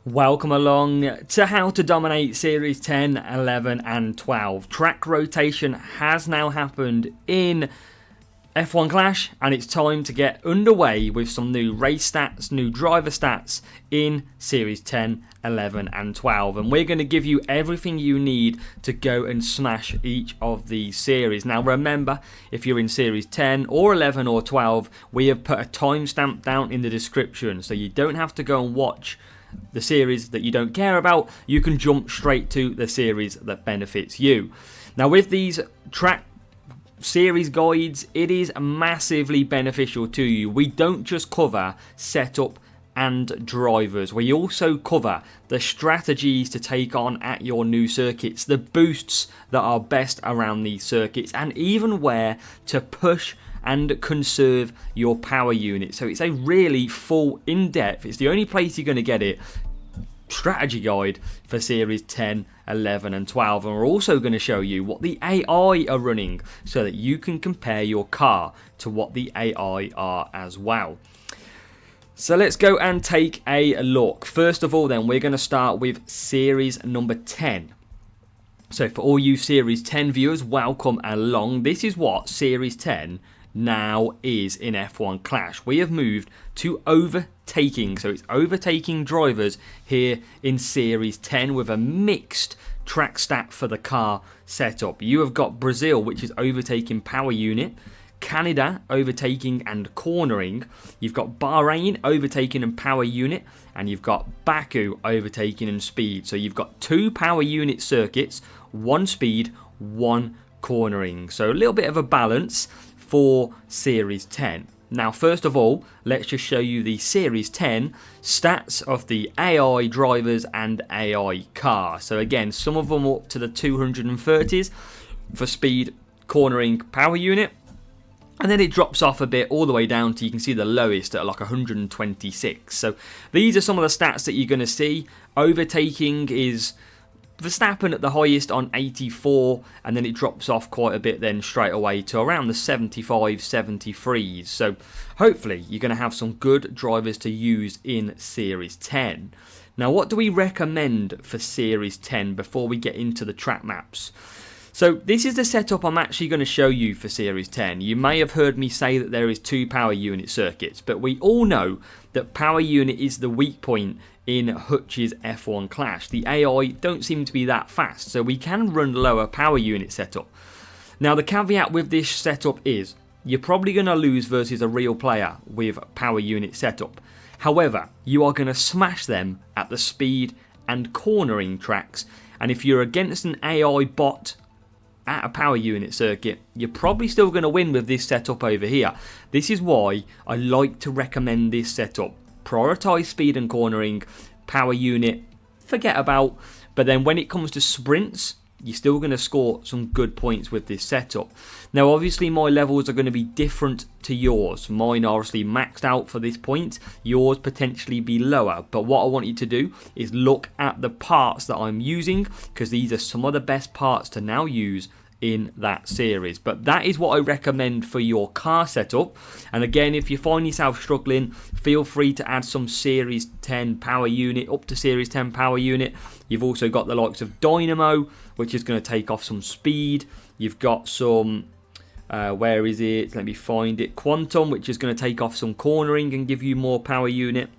Welcome along to How to Dominate Series 10, 11 and 12. Track rotation has now happened in F1 Clash and it's time to get underway with some new race stats, new driver stats in Series 10, 11 and 12. And we're going to give you everything you need to go and smash each of these series. Now remember, if you're in Series 10 or 11 or 12, we have put a timestamp down in the description so you don't have to go and watch the series that you don't care about. You can jump straight to the series that benefits you. Now with these track series guides, it is massively beneficial to you. We don't just cover setup and drivers, we also cover the strategies to take on at your new circuits, the boosts that are best around these circuits, and even where to push and conserve your power unit. So it's a really full, in-depth, it's the only place you're going to get it, strategy guide for Series 10, 11 and 12. And we're also going to show you what the AI are running so that you can compare your car to what the AI are as well. So let's go and take a look. First of all then, we're going to start with Series number 10. So for all you Series 10 viewers, welcome along. This is what Series 10 now is in F1 Clash. We have moved to overtaking, so it's overtaking drivers here in Series 10 with a mixed track stat for the car setup. You have got Brazil, which is overtaking power unit, Canada overtaking and cornering, you've got Bahrain overtaking and power unit, and you've got Baku overtaking and speed. So you've got 2 power unit circuits, 1 speed, 1 cornering. So a little bit of a balance for Series 10. Now first of all, let's just show you the Series 10 stats of the AI drivers and AI car. So again, some of them up to the 230s for speed, cornering, power unit, and then it drops off a bit all the way down to, you can see the lowest at like 126. So these are some of the stats that you're going to see. Overtaking is Verstappen at the highest on 84, and then it drops off quite a bit then straight away to around the 75, 73s. So hopefully you're going to have some good drivers to use in Series 10. Now what do we recommend for Series 10 before we get into the track maps? So this is the setup I'm actually going to show you for Series 10. You may have heard me say that there is 2 power unit circuits, but we all know that power unit is the weak point in Hutch's F1 Clash. The AI don't seem to be that fast, so we can run lower power unit setup. Now the caveat with this setup is you're probably going to lose versus a real player with power unit setup. However, you are going to smash them at the speed and cornering tracks, and if you're against an AI bot at a power unit circuit, you're probably still going to win with this setup over here. This is why I like to recommend this setup. Prioritize speed and cornering, power unit, forget about. But then when it comes to sprints, you're still going to score some good points with this setup. Now obviously my levels are going to be different to yours. Mine are obviously maxed out for this point, yours potentially be lower. But what I want you to do is look at the parts that I'm using, because these are some of the best parts to now use in that series. But that is what I recommend for your car setup. And again, if you find yourself struggling, feel free to add some Series 10 power unit up to Series 10 power unit. You've also got the likes of Dynamo, which is going to take off some speed. You've got some where is it? Let me find it. Quantum, which is going to take off some cornering and give you more power unit.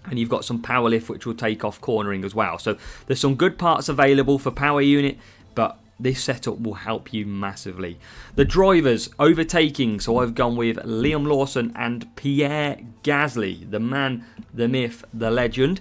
And you've got some power lift, which will take off cornering as well. So there's some good parts available for power unit, but this setup will help you massively. The drivers overtaking, so I've gone with Liam Lawson and Pierre Gasly, the man, the myth, the legend.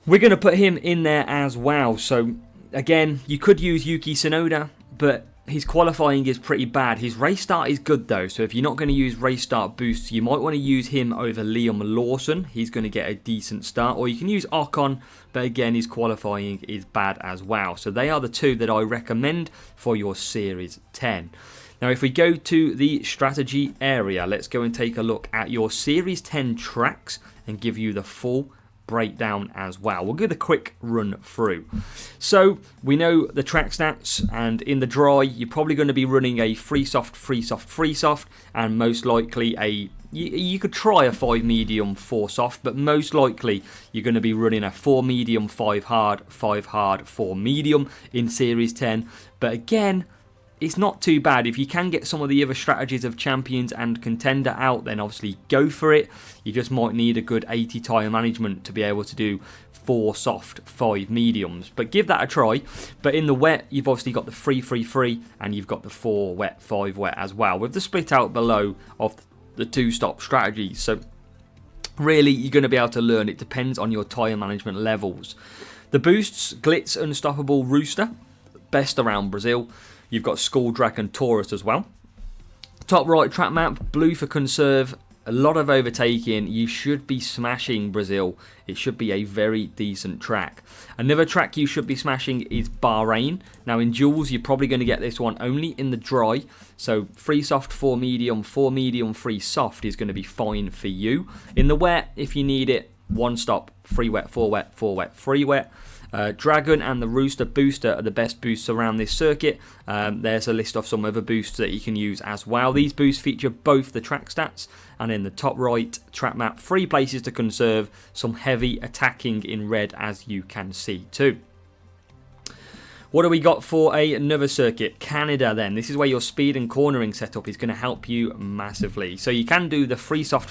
We're going to put him in there as well. So again, you could use Yuki Tsunoda, but his qualifying is pretty bad. His race start is good though, so if you're not going to use race start boosts, you might want to use him over Liam Lawson. He's going to get a decent start, or you can use Ocon, but again his qualifying is bad as well. So they are the 2 that I recommend for your Series 10. Now if we go to the strategy area, let's go and take a look at your Series 10 tracks and give you the full breakdown as well. We'll give a quick run through. So we know the track stats, and in the dry you're probably going to be running a free soft, and most likely a you could try a 5 medium, 4 soft, but most likely you're going to be running a 4 medium, 5 hard, 4 medium in Series 10. But again, it's not too bad. If you can get some of the other strategies of Champions and Contender out, then obviously go for it. You just might need a good 80 tyre management to be able to do 4 soft, 5 mediums. But give that a try. But in the wet, you've obviously got the 3-3-3 and you've got the 4 wet, 5 wet as well, with the split out below of the 2-stop strategies. So really, you're going to be able to learn. It depends on your tyre management levels. The boosts, Glitz, Unstoppable, Rooster, best around Brazil. You've got Skull Dragon, Taurus as well. Top right track map, blue for conserve. A lot of overtaking. You should be smashing Brazil. It should be a very decent track. Another track you should be smashing is Bahrain. Now in duels, you're probably going to get this one only in the dry. So 3 soft, 4 medium, 3 soft is going to be fine for you. In the wet, if you need it, 1 stop, 3 wet, 4 wet, 4 wet, 3 wet. Dragon and the Rooster Booster are the best boosts around this circuit. There's a list of some other boosts that you can use as well. These boosts feature both the track stats, and in the top right track map, 3 places to conserve, some heavy attacking in red as you can see too. What do we got for another circuit? Canada then. This is where your speed and cornering setup is going to help you massively. So you can do the 3 soft,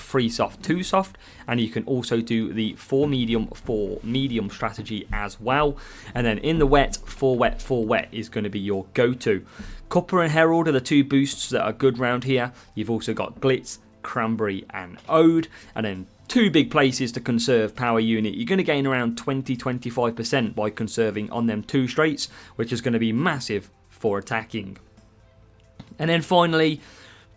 2 soft, and you can also do the 4 medium strategy as well. And then in the wet 4 wet is going to be your go-to. Copper and Herald are the 2 boosts that are good round here. You've also got Glitz, Cranberry and Ode, and then 2 big places to conserve power unit. You're going to gain around 20-25% by conserving on them 2 straights, which is going to be massive for attacking. And then finally,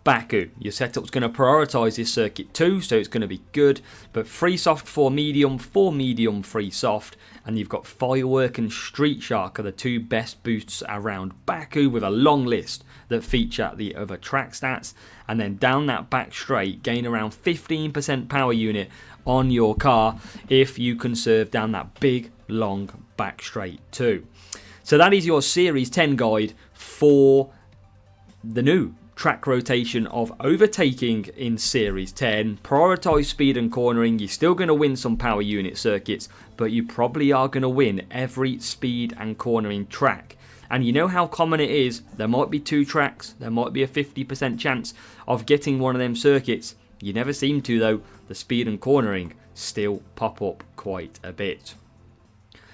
Baku. Your setup's going to prioritise this circuit too, so it's going to be good. But 3 soft, 4 medium, 3 soft, and you've got Firework and Street Shark are the 2 best boosts around Baku, with a long list that feature the other track stats. And then down that back straight, gain around 15% power unit on your car if you conserve down that big long back straight too. So that is your Series 10 guide for the new track rotation of overtaking in Series 10. Prioritise speed and cornering. You're still going to win some power unit circuits, but you probably are going to win every speed and cornering track. And you know how common it is. There might be 2 tracks. There might be a 50% chance of getting one of them circuits. You never seem to though. The speed and cornering still pop up quite a bit.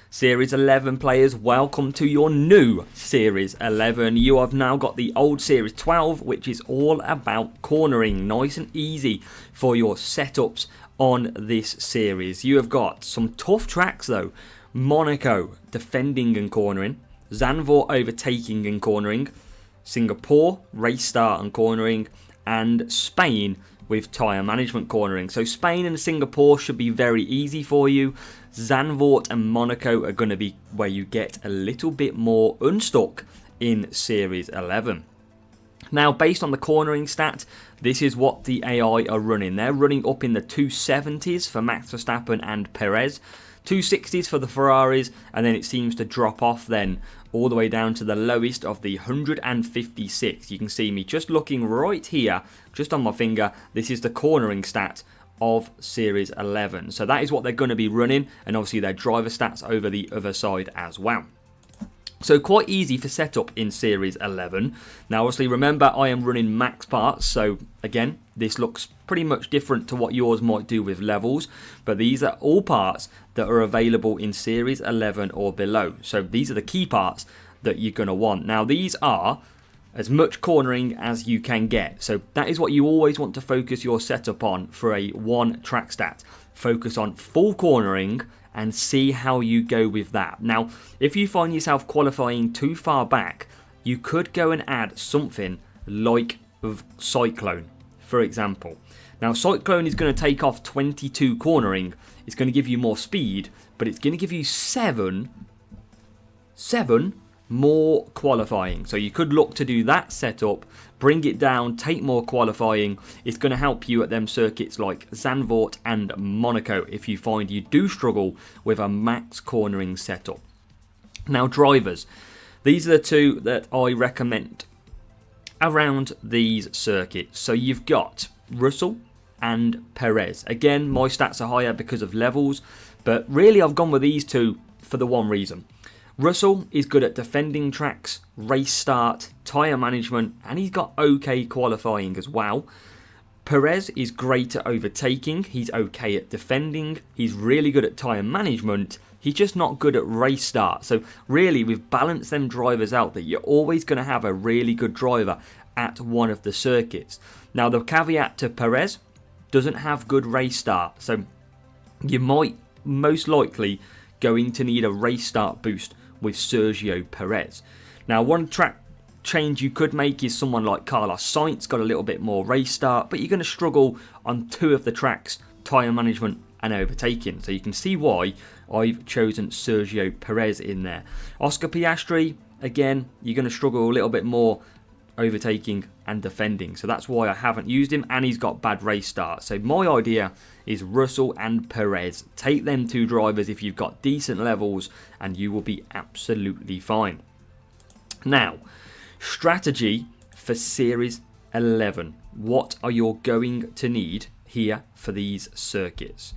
Series 11 players, welcome to your new Series 11. You have now got the old Series 12, which is all about cornering. Nice and easy for your setups on this series. You have got some tough tracks though. Monaco, defending and cornering. Zandvoort, overtaking and cornering. Singapore, race start and cornering. And Spain, with tyre management cornering. So Spain and Singapore should be very easy for you. Zandvoort and Monaco are going to be where you get a little bit more unstuck in Series 11. Now, based on the cornering stat, this is what the AI are running. They're running up in the 270s for Max Verstappen and Perez, 260s for the Ferraris, and then it seems to drop off then all the way down to the lowest of the 156. You can see me just looking right here, just on my finger. This is the cornering stat of Series 11. So that is what they're going to be running, and obviously their driver stats over the other side as well. So quite easy for setup in Series 11. Now obviously remember I am running max parts, so again this looks pretty much different to what yours might do with levels, but these are all parts that are available in Series 11 or below. So these are the key parts that you're going to want. Now these are as much cornering as you can get, so that is what you always want to focus your setup on for a 1 track stat. Focus on full cornering and see how you go with that. Now, if you find yourself qualifying too far back, you could go and add something like Cyclone, for example. Now, Cyclone is going to take off 22 cornering. It's going to give you more speed, but it's going to give you 7 more qualifying. So you could look to do that setup, bring it down, take more qualifying. It's going to help you at them circuits like Zandvoort and Monaco if you find you do struggle with a max cornering setup. Now drivers, these are the 2 that I recommend around these circuits. So you've got Russell, and Perez. Again, my stats are higher because of levels, but really I've gone with these two for the one reason. Russell is good at defending tracks, race start, tyre management, and he's got okay qualifying as well. Perez is great at overtaking, he's okay at defending, he's really good at tyre management, he's just not good at race start. So really, we've balanced them drivers out that you're always going to have a really good driver at one of the circuits. Now the caveat to Perez, doesn't have good race start, so you might most likely going to need a race start boost with Sergio Perez. Now one track change you could make is someone like Carlos Sainz, got a little bit more race start, but you're going to struggle on two of the tracks, tyre management and overtaking. So you can see why I've chosen Sergio Perez in there. Oscar Piastri, again, you're going to struggle a little bit more overtaking and defending, so that's why I haven't used him, and he's got bad race start. So my idea is Russell and Perez. Take them two drivers if you've got decent levels and you will be absolutely fine. Now, strategy for Series 11. What are you going to need here for these circuits?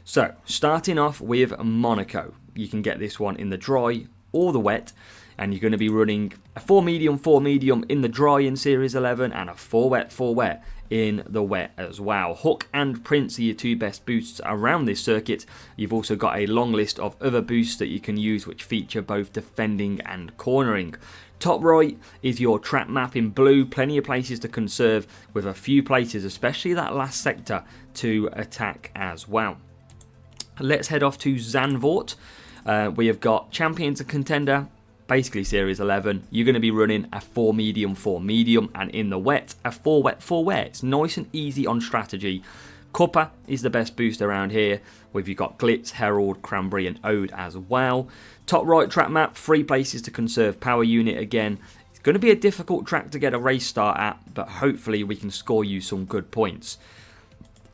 So, starting off with Monaco. You can get this one in the dry or the wet, and you're going to be running a 4 medium in the dry in Series 11 and a 4 wet in the wet as well. Hook and Prince are your two best boosts around this circuit. You've also got a long list of other boosts that you can use which feature both defending and cornering. Top right is your track map in blue, plenty of places to conserve with a few places, especially that last sector, to attack as well. Let's head off to Zandvoort. We have got Champions and Contender, basically Series 11. You're going to be running a 4 medium, and in the wet, a 4 wet. It's nice and easy on strategy. Cuppa is the best boost around here, with you've got Glitz, Herald, Cranberry and Ode as well. Top right track map, 3 places to conserve power unit again. It's going to be a difficult track to get a race start at, but hopefully we can score you some good points.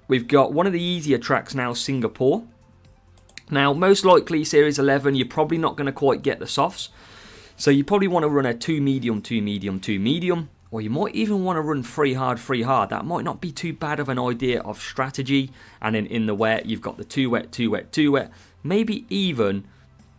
We've got one of the easier tracks now, Singapore. Now, most likely Series 11, you're probably not going to quite get the softs. So you probably want to run a 2 medium, or you might even want to run 3 hard. That might not be too bad of an idea of strategy. And then in the wet, you've got the 2 wet, maybe even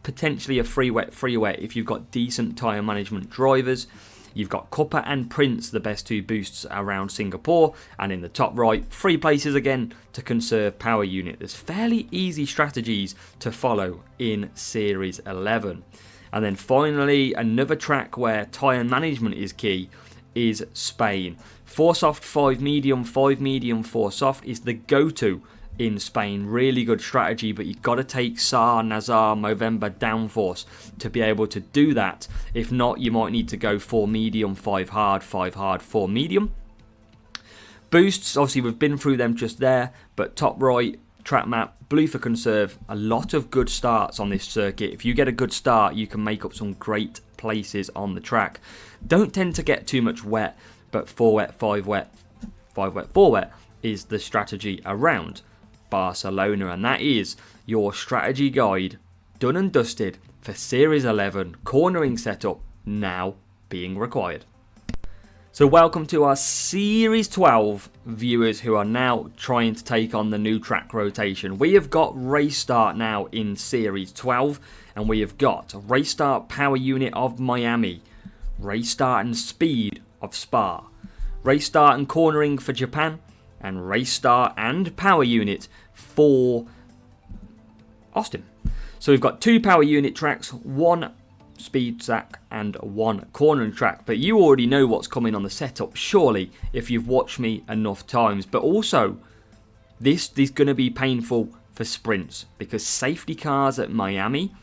potentially a 3 wet if you've got decent tyre management drivers. You've got Cuppa and Prince, the best 2 boosts around Singapore. And in the top right, 3 places again to conserve power unit. There's fairly easy strategies to follow in Series 11. And then finally, another track where tyre management is key is Spain. 4 soft, 5 medium, 4 soft is the go-to in Spain. Really good strategy, but you've got to take SAR, Nazar, Movember, downforce to be able to do that. If not, you might need to go 4 medium, 5 hard, 4 medium. Boosts, obviously we've been through them just there, but top right, track map, blue for conserve, a lot of good starts on this circuit. If you get a good start, you can make up some great places on the track. Don't tend to get too much wet, but 4 wet, 5 wet, 4 wet is the strategy around Barcelona, and that is your strategy guide done and dusted for Series 11 cornering setup now being required. So welcome to our Series 12 viewers who are now trying to take on the new track rotation. We have got race start now in Series 12, and we have got race start power unit of Miami, race start and speed of Spa, race start and cornering for Japan, and race start and power unit for Austin. So we've got 2 power unit tracks, 1 speed track and 1 cornering track, but you already know what's coming on the setup surely if you've watched me enough times. But also this is going to be painful for sprints because safety cars at Miami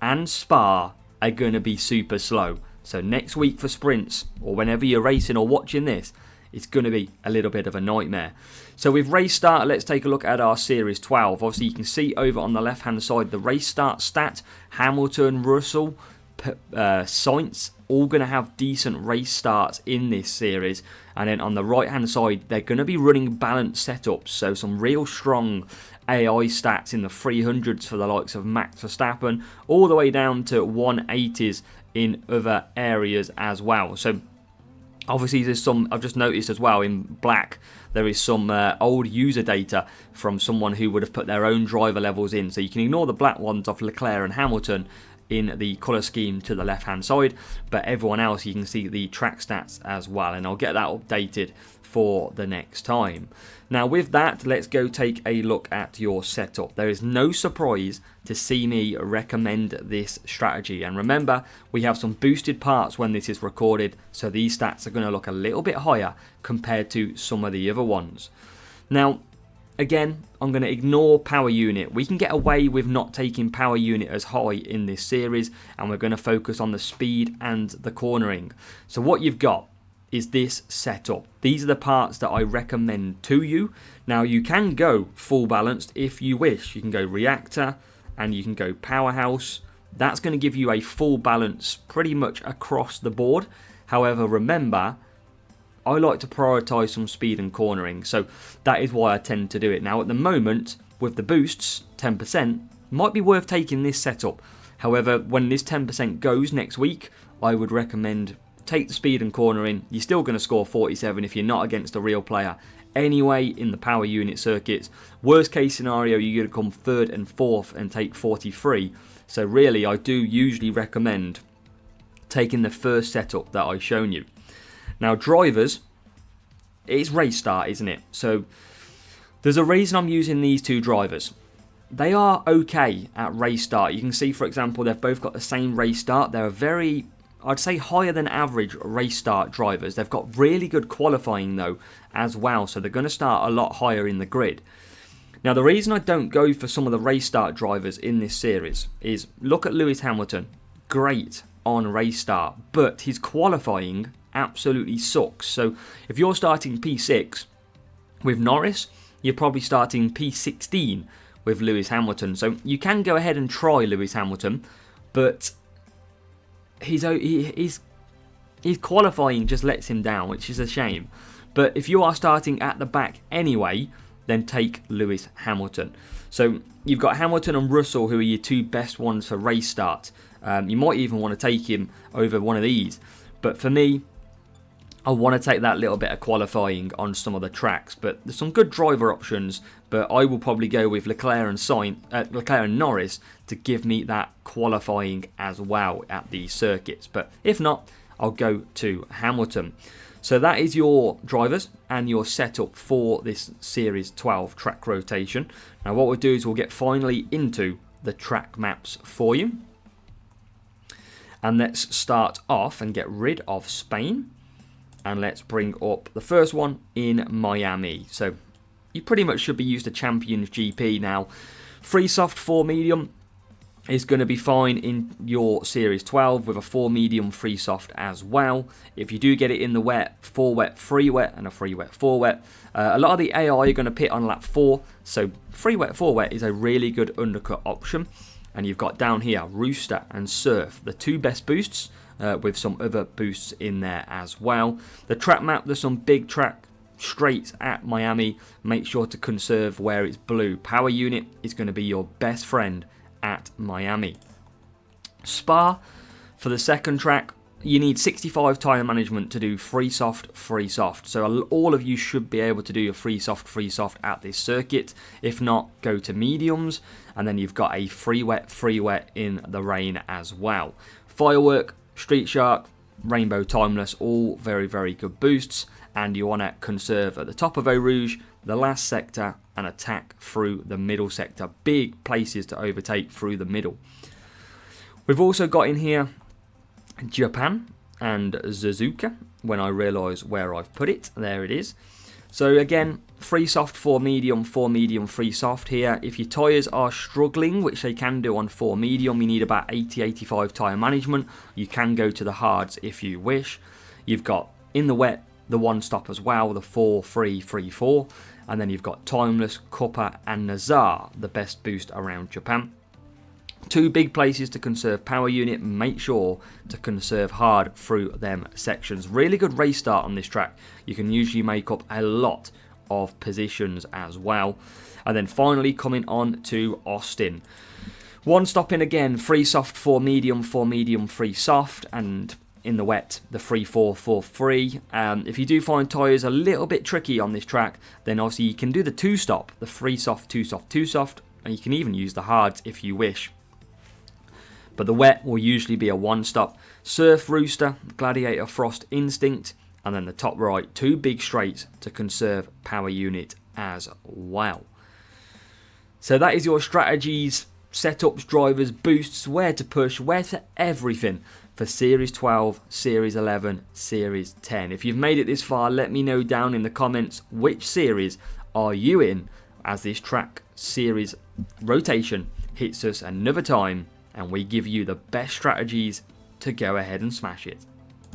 and Spa are going to be super slow. So next week for sprints, or whenever you're racing or watching this, it's going to be a little bit of a nightmare. So with race start, let's take a look at our Series 12. Obviously you can see over on the left hand side the race start stat. Hamilton, Russell, Sainz, all going to have decent race starts in this series. And then on the right hand side, they're going to be running balanced setups. So some real strong AI stats in the 300s for the likes of Max Verstappen, all the way down to 180s in other areas as well. So Obviously, there's some, I've just noticed as well, in black, there is some old user data from someone who would have put their own driver levels in. So you can ignore the black ones of Leclerc and Hamilton in the colour scheme to the left-hand side. But everyone else, you can see the track stats as well. And I'll get that updated for the next time. Now with that, let's go take a look at your setup. There is no surprise to see me recommend this strategy. And remember, we have some boosted parts when this is recorded, so these stats are going to look a little bit higher compared to some of the other ones. Now, again, I'm going to ignore power unit. We can get away with not taking power unit as high in this series, and we're going to focus on the speed and the cornering. So what you've got is this setup. These are the parts that I recommend to you. Now you can go full balanced if you wish. You can go reactor and you can go powerhouse. That's going to give you a full balance pretty much across the board. However, remember, I like to prioritize some speed and cornering, so that is why I tend to do it. Now at the moment, with the boosts, 10%, might be worth taking this setup. However, when this 10% goes next week, I would recommend take the speed and cornering. You're still going to score 47 if you're not against a real player anyway in the power unit circuits. Worst case scenario, you're going to come third and fourth and take 43. So really, I do usually recommend taking the first setup that I've shown you. Now drivers, it's race start, isn't it? So there's a reason I'm using these two drivers. They are okay at race start. You can see, for example, they've both got the same race start. They're very, I'd say, higher than average race start drivers. They've got really good qualifying though as well, so they're going to start a lot higher in the grid. Now the reason I don't go for some of the race start drivers in this series is, look at Lewis Hamilton, great on race start, but his qualifying absolutely sucks. So if you're starting P6 with Norris, you're probably starting P16 with Lewis Hamilton. So you can go ahead and try Lewis Hamilton, but his qualifying just lets him down, which is a shame. But if you are starting at the back anyway, then take Lewis Hamilton. So you've got Hamilton and Russell, who are your two best ones for race start. You might even want to take him over one of these. But for me, I want to take that little bit of qualifying on some of the tracks. But there's some good driver options, but I will probably go with Leclerc and Norris to give me that qualifying as well at these circuits. But if not, I'll go to Hamilton. So that is your drivers and your setup for this Series 12 track rotation. Now what we'll do is we'll get finally into the track maps for you. And let's start off and get rid of Spain. And let's bring up the first one in Miami. So you pretty much should be used to Champions GP now. Free soft 4 medium is going to be fine in your Series 12 with a 4 medium free soft as well. If you do get it in the wet, 4 wet, 3 wet and a 3 wet, 4 wet. A lot of the AI are going to pit on lap 4. So 3 wet, 4 wet is a really good undercut option. And you've got down here Rooster and Surf, the two best boosts. With some other boosts in there as well. The track map, there's some big track straights at Miami. Make sure to conserve where it's blue. Power unit is going to be your best friend at Miami. Spa, for the second track, you need 65 tyre management to do free soft, free soft. So all of you should be able to do your free soft at this circuit. If not, go to mediums. And then you've got a free wet in the rain as well. Firework, Street Shark, Rainbow Timeless, all very, very good boosts. And you want to conserve at the top of Eau Rouge, the last sector, and attack through the middle sector. Big places to overtake through the middle. We've also got in here Japan and Suzuka. When I realise where I've put it, there it is. So again, free soft, 4 medium, free soft here. If your tyres are struggling, which they can do on 4 medium, you need about 80-85 tyre management. You can go to the hards if you wish. You've got in the wet, the one stop as well, the 4-3-3-4. And then you've got Timeless, Cuppa and Nazar, the best boost around Japan. Two big places to conserve power unit. Make sure to conserve hard through them sections. Really good race start on this track. You can usually make up a lot of positions as well. And then finally coming on to Austin. One stop in again. Free soft, 4 medium, free soft. And in the wet, the 3-4-4-3. If you do find tyres a little bit tricky on this track, then obviously you can do the 2-stop, the 3-soft, 2-soft, 2-soft, and you can even use the hards if you wish. But the wet will usually be a 1-stop. Surf Rooster, Gladiator Frost Instinct, and then the top right, 2 big straights to conserve power unit as well. So that is your strategies, setups, drivers, boosts, where to push, where to everything for Series 12, Series 11, Series 10. If you've made it this far, let me know down in the comments which series are you in as this track series rotation hits us another time and we give you the best strategies to go ahead and smash it.